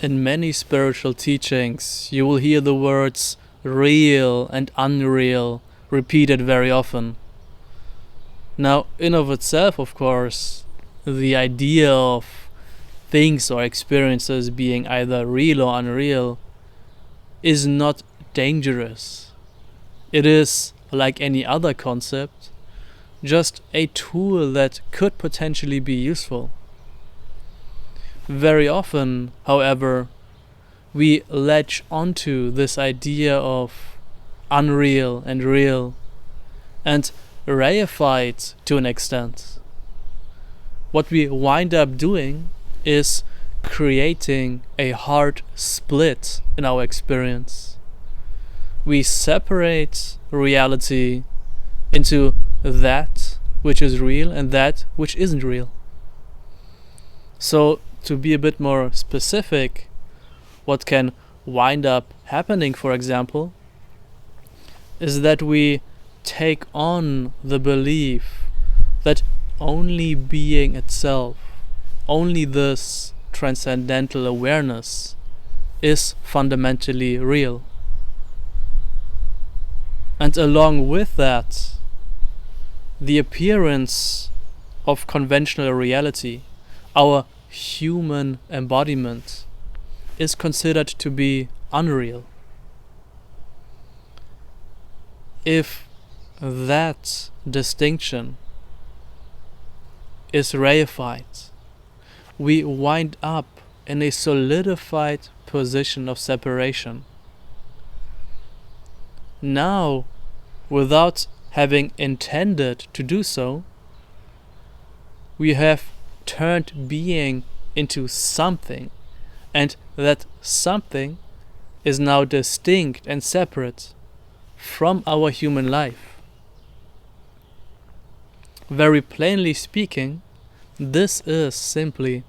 In many spiritual teachings, you will hear the words real and unreal repeated very often. Now, in of itself, of course, the idea of things or experiences being either real or unreal is not dangerous. It is, like any other concept, just a tool that could potentially be useful. Very often, however, we latch onto this idea of unreal and real and reify it to an extent. What we wind up doing is creating a hard split in our experience. We separate reality into that which is real and that which isn't real. So, to be a bit more specific, what can wind up happening, for example, is that we take on the belief that only being itself, only this transcendental awareness, is fundamentally real. And along with that, the appearance of conventional reality, our human embodiment, is considered to be unreal. If that distinction is reified, we wind up in a solidified position of separation. Now, without having intended to do so, we have turned being into something, and that something is now distinct and separate from our human life. Very plainly speaking, this is simply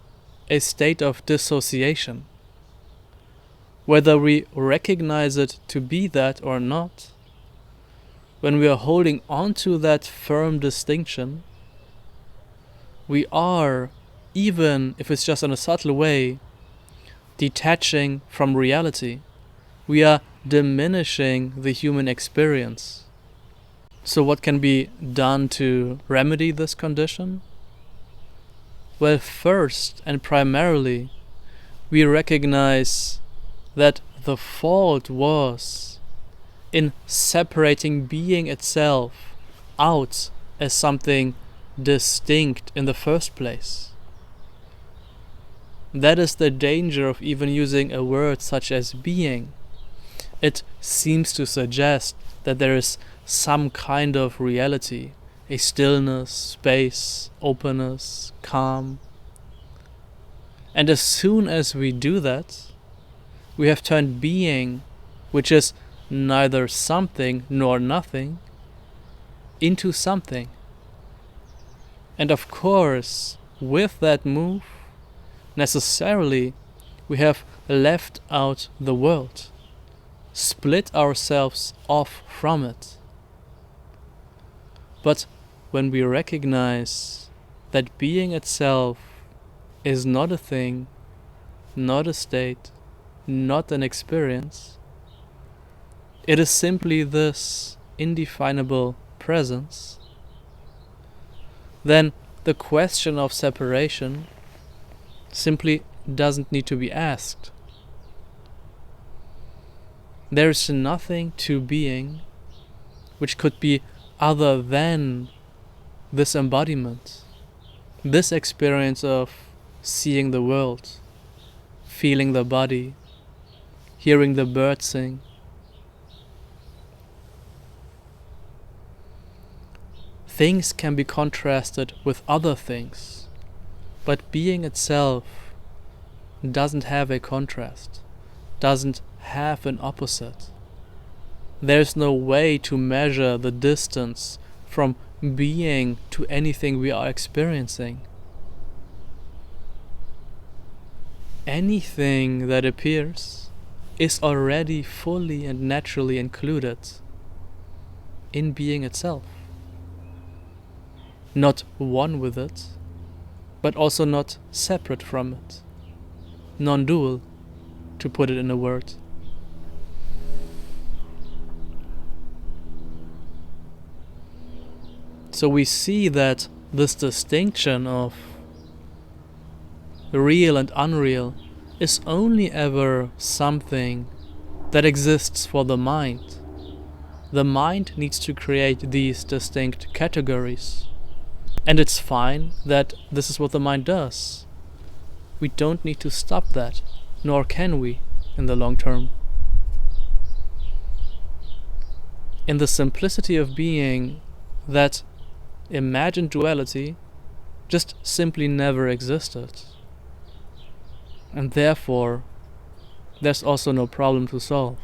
a state of dissociation. Whether we recognize it to be that or not, when we are holding on to that firm distinction, we are, even if it's just in a subtle way, detaching from reality. We are diminishing the human experience. So what can be done to remedy this condition? Well, first and primarily, we recognize that the fault was in separating being itself out as something distinct in the first place. That is the danger of even using a word such as being. It seems to suggest that there is some kind of reality, a stillness, space, openness, calm. And as soon as we do that, we have turned being, which is neither something nor nothing, into something. And of course, with that move, necessarily, we have left out the world, split ourselves off from it. But when we recognize that being itself is not a thing, not a state, not an experience, it is simply this indefinable presence, then the question of separation simply doesn't need to be asked. There is nothing to being which could be other than this embodiment, this experience of seeing the world, feeling the body, hearing the birds sing. Things can be contrasted with other things, but being itself doesn't have a contrast, doesn't have an opposite. There's no way to measure the distance from being to anything we are experiencing. Anything that appears is already fully and naturally included in being itself. Not one with it, but also not separate from it. Non-dual, to put it in a word. So we see that this distinction of real and unreal is only ever something that exists for the mind. The mind needs to create these distinct categories. And it's fine that this is what the mind does. We don't need to stop that, nor can we in the long term. In the simplicity of being, that imagined duality just simply never existed. And therefore, there's also no problem to solve.